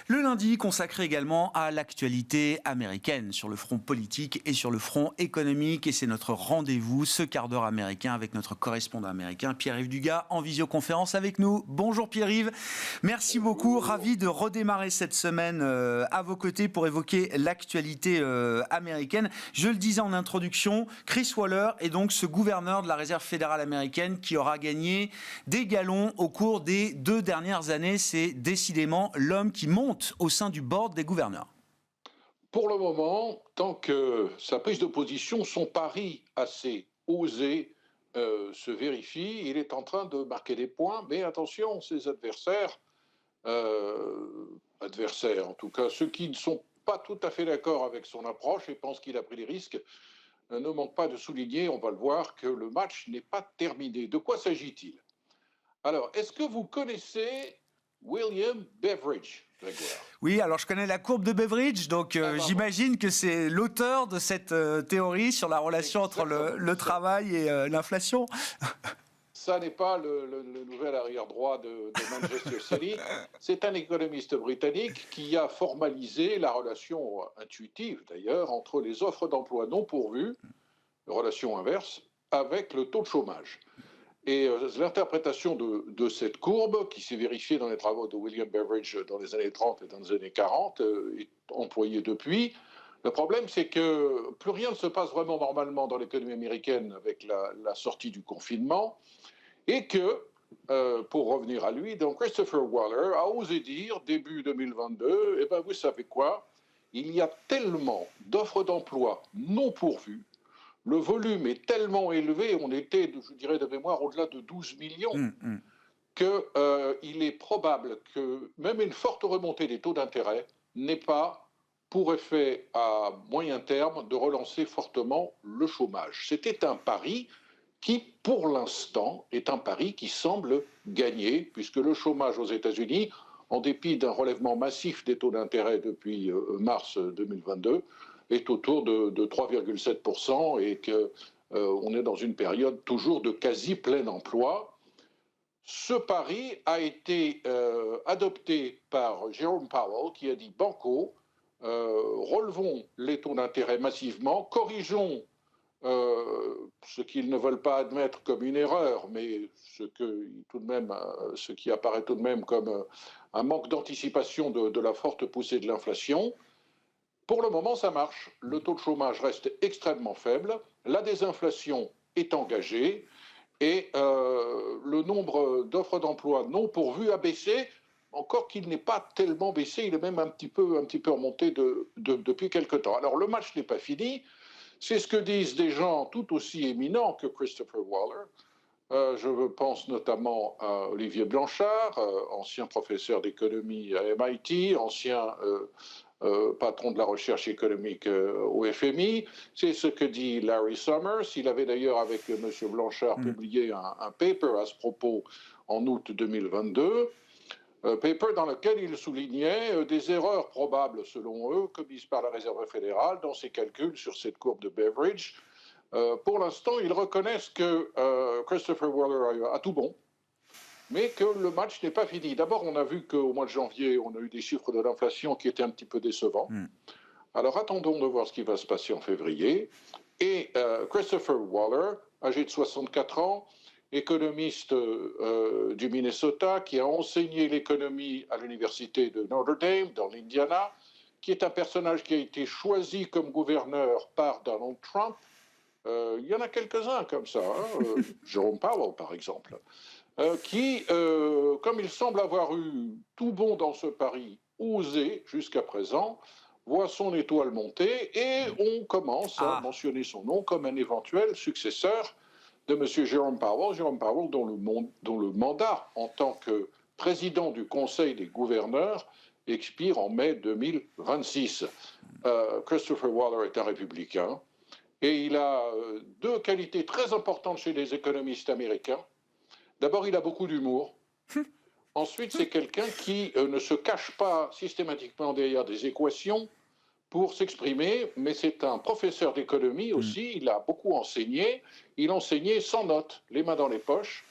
Le lundi consacré également à l'actualité américaine sur le front politique et sur le front économique. Et c'est notre rendez-vous, ce quart d'heure américain avec notre correspondant américain Pierre-Yves Dugas en visioconférence avec nous. Bonjour Pierre-Yves, merci beaucoup, ravi de redémarrer cette semaine à vos côtés pour évoquer l'actualité américaine. Je le disais en introduction, Chris Waller est donc ce gouverneur de la Réserve fédérale américaine qui aura gagné des galons au cours des 2 dernières années. C'est décidément l'homme qui monte au sein du board des gouverneurs. Pour le moment, tant que sa prise de position, son pari assez osé se vérifie, il est en train de marquer des points, mais attention, ses adversaires, en tout cas ceux qui ne sont pas tout à fait d'accord avec son approche et pensent qu'il a pris des risques, ne manquent pas de souligner, on va le voir, que le match n'est pas terminé. De quoi s'agit-il ? Alors, est-ce que vous connaissez William Beveridge, Grégoire ? Oui, alors je connais la courbe de Beveridge, donc j'imagine que c'est l'auteur de cette théorie sur la relation entre le travail et l'inflation. Ça n'est pas le nouvel arrière-droit de Manchester City. C'est un économiste britannique qui a formalisé la relation intuitive, d'ailleurs, entre les offres d'emploi non pourvues, relation inverse, avec le taux de chômage. Et l'interprétation de cette courbe, qui s'est vérifiée dans les travaux de William Beveridge dans les années 30 et dans les années 40, est employée depuis. Le problème, c'est que plus rien ne se passe vraiment normalement dans l'économie américaine avec la sortie du confinement, et que, pour revenir à lui, donc Christopher Waller a osé dire, début 2022, eh bien vous savez quoi, il y a tellement d'offres d'emploi non pourvues, le volume est tellement élevé, on était, je dirais de mémoire, au-delà de 12 millions, qu'il est probable que même une forte remontée des taux d'intérêt n'ait pas pour effet à moyen terme de relancer fortement le chômage. C'était un pari qui, pour l'instant, est un pari qui semble gagner, puisque le chômage aux États-Unis, en dépit d'un relèvement massif des taux d'intérêt depuis mars 2022, est autour de 3,7% et qu'on est dans une période toujours de quasi plein emploi. Ce pari a été adopté par Jerome Powell qui a dit « Banco, relevons les taux d'intérêt massivement, corrigeons ce qu'ils ne veulent pas admettre comme une erreur, mais ce qui apparaît tout de même comme un manque d'anticipation de la forte poussée de l'inflation. Pour le moment, ça marche. Le taux de chômage reste extrêmement faible, la désinflation est engagée et le nombre d'offres d'emploi non pourvues a baissé, encore qu'il n'est pas tellement baissé, il est même un petit peu remonté depuis quelque temps. Alors le match n'est pas fini. C'est ce que disent des gens tout aussi éminents que Christopher Waller. Je pense notamment à Olivier Blanchard, ancien professeur d'économie à MIT, ancien patron de la recherche économique au FMI. C'est ce que dit Larry Summers. Il avait d'ailleurs, avec M. Blanchard, publié un paper à ce propos en août 2022. Paper dans lequel il soulignait des erreurs probables, selon eux, commises par la Réserve fédérale dans ses calculs sur cette courbe de Beveridge. Pour l'instant, ils reconnaissent que Christopher Waller a tout bon, mais que le match n'est pas fini. D'abord, on a vu qu'au mois de janvier, on a eu des chiffres de l'inflation qui étaient un petit peu décevants. Alors attendons de voir ce qui va se passer en février. Et Christopher Waller, âgé de 64 ans, économiste du Minnesota, qui a enseigné l'économie à l'université de Notre Dame, dans l'Indiana, qui est un personnage qui a été choisi comme gouverneur par Donald Trump. Il y en a quelques-uns comme ça, Jerome Powell par exemple, qui, comme il semble avoir eu tout bon dans ce pari osé jusqu'à présent, voit son étoile monter et on commence à mentionner son nom comme un éventuel successeur de M. Jerome Powell dont le mandat en tant que président du Conseil des gouverneurs expire en mai 2026. Christopher Waller est un républicain et il a deux qualités très importantes chez les économistes américains. D'abord, il a beaucoup d'humour. Ensuite, c'est quelqu'un qui ne se cache pas systématiquement derrière des équations pour s'exprimer, mais c'est un professeur d'économie aussi, il a beaucoup enseigné, il enseignait sans notes, les mains dans les poches,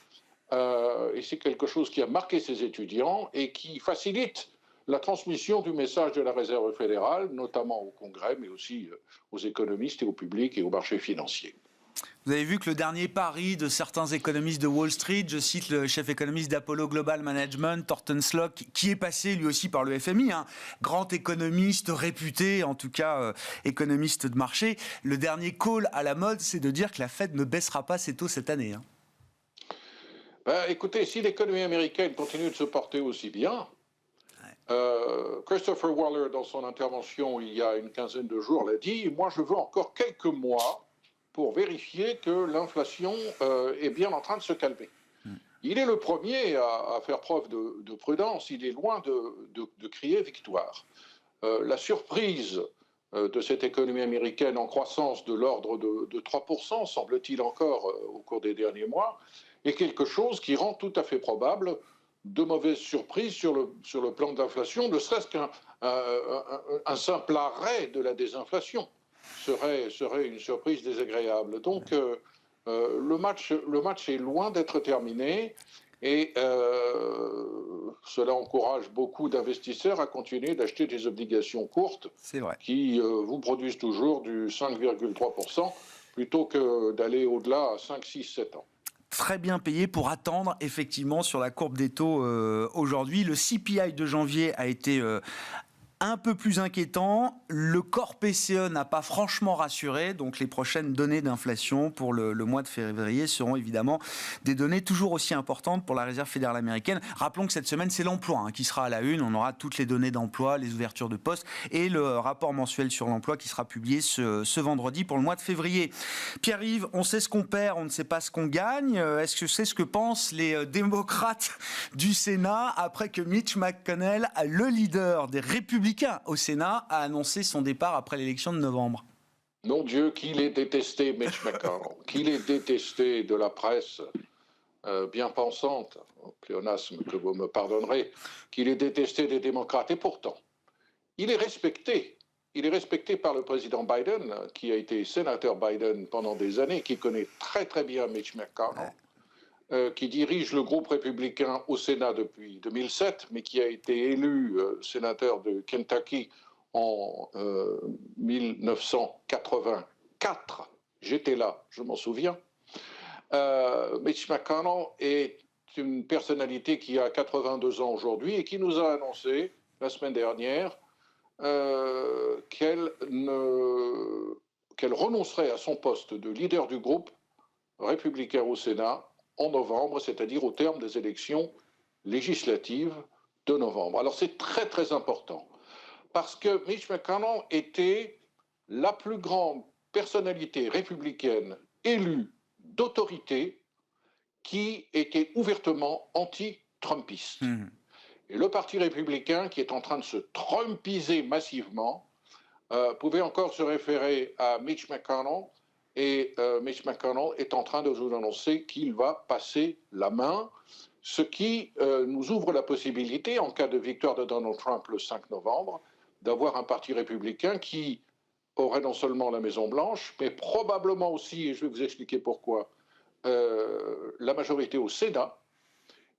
et c'est quelque chose qui a marqué ses étudiants et qui facilite la transmission du message de la Réserve fédérale, notamment au Congrès, mais aussi aux économistes et au public et aux marchés financiers. Vous avez vu que le dernier pari de certains économistes de Wall Street, je cite le chef économiste d'Apollo Global Management, Thorsten Slock, qui est passé lui aussi par le FMI, grand économiste réputé, en tout cas économiste de marché. Le dernier call à la mode, c'est de dire que la Fed ne baissera pas ses taux cette année. Écoutez, si l'économie américaine continue de se porter aussi bien, Christopher Waller, dans son intervention il y a une quinzaine de jours, l'a dit, moi je veux encore quelques mois pour vérifier que l'inflation est bien en train de se calmer. Il est le premier à faire preuve de prudence, il est loin de crier victoire. La surprise de cette économie américaine en croissance de l'ordre de 3%, semble-t-il encore au cours des derniers mois, est quelque chose qui rend tout à fait probable de mauvaises surprises sur le plan d'inflation, ne serait-ce qu'un simple arrêt de la désinflation serait une surprise désagréable. Donc le match est loin d'être terminé et cela encourage beaucoup d'investisseurs à continuer d'acheter des obligations courtes qui vous produisent toujours du 5,3% plutôt que d'aller au-delà à 5, 6, 7 ans. Très bien payé pour attendre effectivement sur la courbe des taux aujourd'hui. Le CPI de janvier a été un peu plus inquiétant. Le corps PCE n'a pas franchement rassuré, donc les prochaines données d'inflation pour le mois de février seront évidemment des données toujours aussi importantes pour la Réserve fédérale américaine. Rappelons que cette semaine, c'est l'emploi qui sera à la une. On aura toutes les données d'emploi, les ouvertures de postes et le rapport mensuel sur l'emploi qui sera publié ce vendredi pour le mois de février. Pierre-Yves, on sait ce qu'on perd, on ne sait pas ce qu'on gagne. Est-ce que c'est ce que pensent les démocrates du Sénat après que Mitch McConnell, le leader des Républicains au Sénat, a annoncé son départ après l'élection de novembre? Mon Dieu, qu'il est détesté, Mitch McConnell, qu'il est détesté de la presse bien pensante, pléonasme que vous me pardonnerez, qu'il est détesté des démocrates. Et pourtant, il est respecté. Il est respecté par le président Biden, qui a été sénateur Biden pendant des années, qui connaît très très bien Mitch McConnell. Qui dirige le groupe républicain au Sénat depuis 2007, mais qui a été élu sénateur de Kentucky en 1984. J'étais là, je m'en souviens. Mitch McConnell est une personnalité qui a 82 ans aujourd'hui et qui nous a annoncé la semaine dernière qu'elle renoncerait à son poste de leader du groupe républicain au Sénat en novembre, c'est-à-dire au terme des élections législatives de novembre. Alors c'est très très important, parce que Mitch McConnell était la plus grande personnalité républicaine élue d'autorité qui était ouvertement anti-trumpiste. Et le Parti républicain, qui est en train de se trumpiser massivement, pouvait encore se référer à Mitch McConnell. Et Mitch McConnell est en train de vous annoncer qu'il va passer la main, ce qui nous ouvre la possibilité, en cas de victoire de Donald Trump le 5 novembre, d'avoir un parti républicain qui aurait non seulement la Maison-Blanche, mais probablement aussi, et je vais vous expliquer pourquoi, la majorité au Sénat,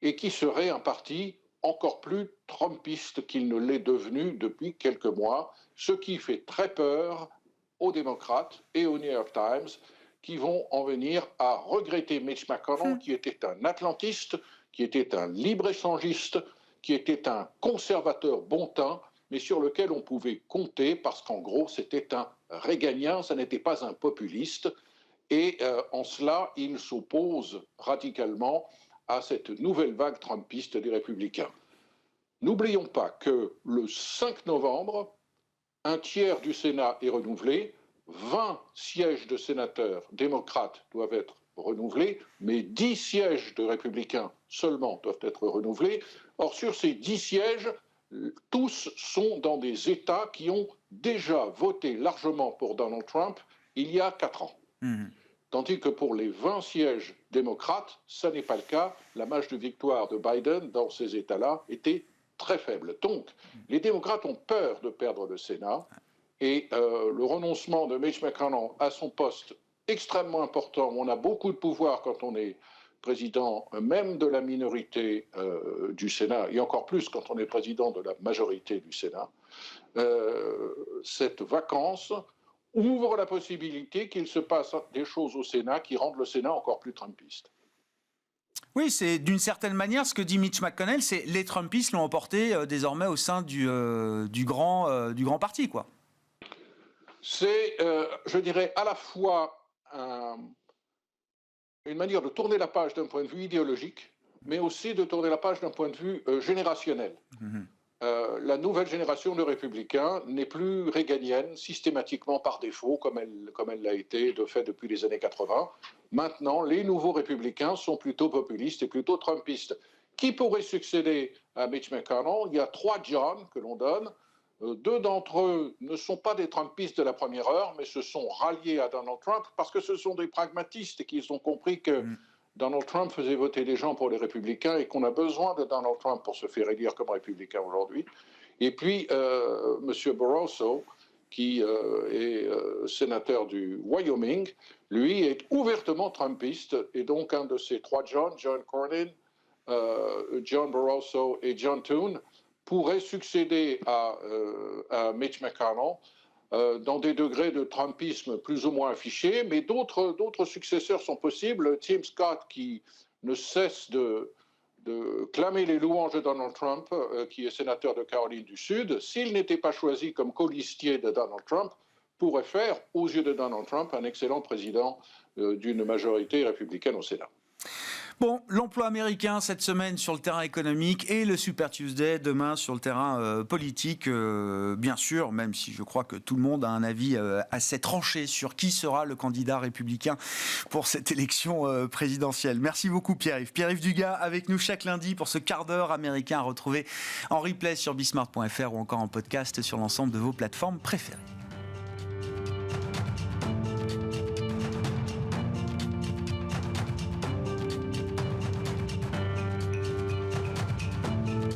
et qui serait un parti encore plus trumpiste qu'il ne l'est devenu depuis quelques mois, ce qui fait très peur aux démocrates et au New York Times, qui vont en venir à regretter Mitch McConnell, qui était un atlantiste, qui était un libre-échangiste, qui était un conservateur bon teint, mais sur lequel on pouvait compter, parce qu'en gros, c'était un réganien, ça n'était pas un populiste, et en cela, il s'oppose radicalement à cette nouvelle vague trumpiste des Républicains. N'oublions pas que le 5 novembre, un tiers du Sénat est renouvelé, 20 sièges de sénateurs démocrates doivent être renouvelés, mais 10 sièges de républicains seulement doivent être renouvelés. Or, sur ces 10 sièges, tous sont dans des États qui ont déjà voté largement pour Donald Trump il y a 4 ans. Tandis que pour les 20 sièges démocrates, ça n'est pas le cas. La marge de victoire de Biden dans ces États-là était très faible. Donc, les démocrates ont peur de perdre le Sénat et le renoncement de Mitch McConnell à son poste extrêmement important, où on a beaucoup de pouvoir quand on est président même de la minorité du Sénat, et encore plus quand on est président de la majorité du Sénat, cette vacance ouvre la possibilité qu'il se passe des choses au Sénat qui rendent le Sénat encore plus trumpiste. Oui, c'est d'une certaine manière ce que dit Mitch McConnell, c'est les Trumpistes l'ont emporté désormais au sein du grand parti, quoi. C'est, je dirais, à la fois une manière de tourner la page d'un point de vue idéologique, mais aussi de tourner la page d'un point de vue générationnel. La nouvelle génération de républicains n'est plus réganienne systématiquement par défaut, comme elle l'a été de fait depuis les années 80. Maintenant, les nouveaux républicains sont plutôt populistes et plutôt trumpistes. Qui pourrait succéder à Mitch McConnell? Il y a 3 John que l'on donne. 2 d'entre eux ne sont pas des Trumpistes de la première heure, mais se sont ralliés à Donald Trump parce que ce sont des pragmatistes qui ont compris que Donald Trump faisait voter les gens pour les républicains et qu'on a besoin de Donald Trump pour se faire élire comme républicain aujourd'hui. Et puis, M. Barroso, qui est sénateur du Wyoming, lui est ouvertement trumpiste. Et donc, un de ces 3 John, John Cornyn, John Barroso et John Thune, pourrait succéder à Mitch McConnell dans des degrés de trumpisme plus ou moins affichés, mais d'autres successeurs sont possibles. Tim Scott, qui ne cesse de clamer les louanges de Donald Trump, qui est sénateur de Caroline du Sud, s'il n'était pas choisi comme colistier de Donald Trump, pourrait faire, aux yeux de Donald Trump, un excellent président d'une majorité républicaine au Sénat. Bon, l'emploi américain cette semaine sur le terrain économique et le Super Tuesday demain sur le terrain politique, bien sûr, même si je crois que tout le monde a un avis assez tranché sur qui sera le candidat républicain pour cette élection présidentielle. Merci beaucoup Pierre-Yves. Pierre-Yves Dugas avec nous chaque lundi pour ce quart d'heure américain à retrouver en replay sur bismart.fr ou encore en podcast sur l'ensemble de vos plateformes préférées.